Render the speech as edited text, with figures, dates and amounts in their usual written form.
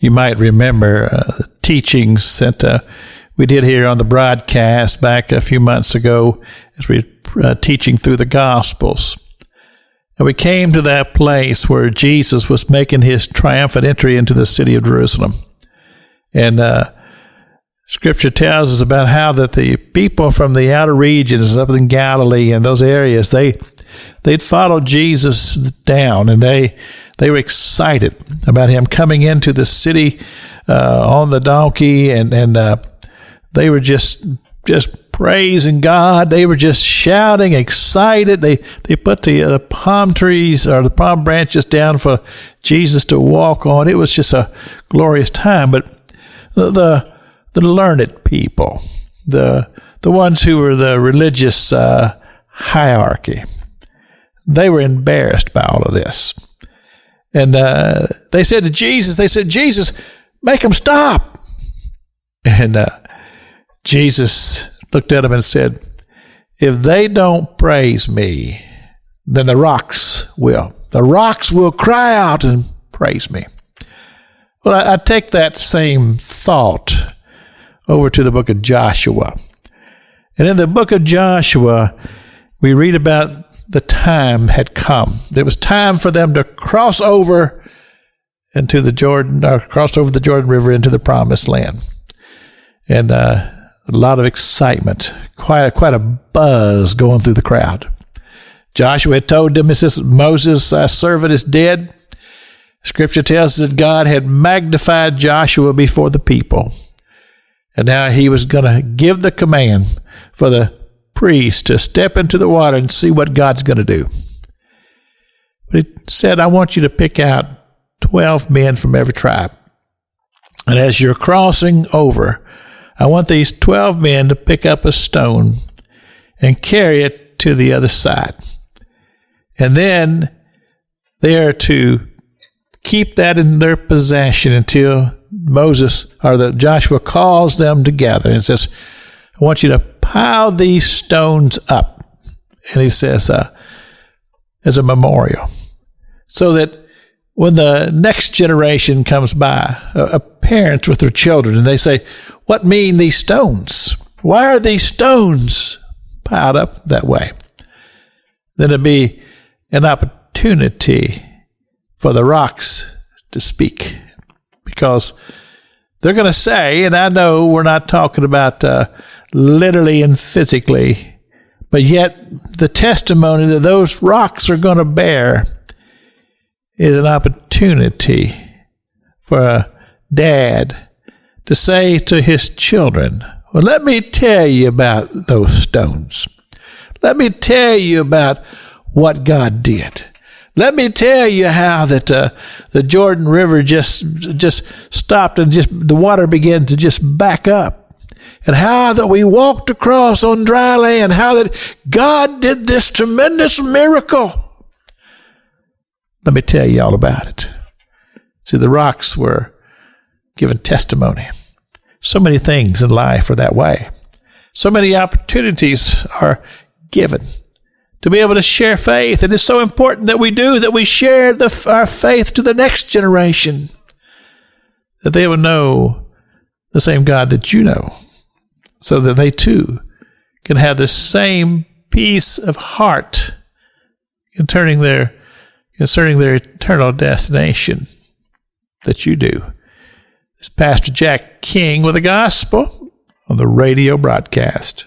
you might remember teachings that we did here on the broadcast back a few months ago as we were teaching through the Gospels. And we came to that place where Jesus was making his triumphant entry into the city of Jerusalem. And Scripture tells us about how that the people from the outer regions up in Galilee and those areas, they'd followed Jesus down, and they were excited about him coming into the city on the donkey, and they were just praising God. They were just shouting, excited. They put the palm trees or the palm branches down for Jesus to walk on. It was just a glorious time. But the learned people, the ones who were the religious hierarchy, they were embarrassed by all of this. And they said to Jesus, Jesus, make them stop. And Jesus looked at them and said, if they don't praise me, then the rocks will. The rocks will cry out and praise me. Well, I take that same thought over to the book of Joshua. And in the book of Joshua, we read about the time had come. It was time for them to cross over into the Jordan, or cross over the Jordan River into the Promised Land. And a lot of excitement, quite a buzz going through the crowd. Joshua had told them, it says, Moses, thy servant, is dead. Scripture tells us that God had magnified Joshua before the people. And now he was going to give the command for the priest to step into the water and see what God's going to do. But he said, I want you to pick out 12 men from every tribe. And as you're crossing over, I want these 12 men to pick up a stone and carry it to the other side. And then they are to keep that in their possession until Joshua calls them together and says, I want you to pile these stones up. And he says, as a memorial, so that when the next generation comes by, parents with their children, and they say, what mean these stones? Why are these stones piled up that way? Then it'd be an opportunity for the rocks to speak, because they're going to say, and I know we're not talking about literally and physically, but yet the testimony that those rocks are going to bear is an opportunity for a dad to say to his children, well, let me tell you about those stones. Let me tell you about what God did. Let me tell you how that the Jordan River just stopped and the water began to just back up. And how that we walked across on dry land, how that God did this tremendous miracle. Let me tell you all about it. See, the rocks were given testimony. So many things in life are that way. So many opportunities are given to be able to share faith. And it's so important that we share our faith to the next generation, that they will know the same God that you know, so that they too can have the same peace of heart concerning their eternal destination that you do. It's Pastor Jack King with the gospel on the radio broadcast.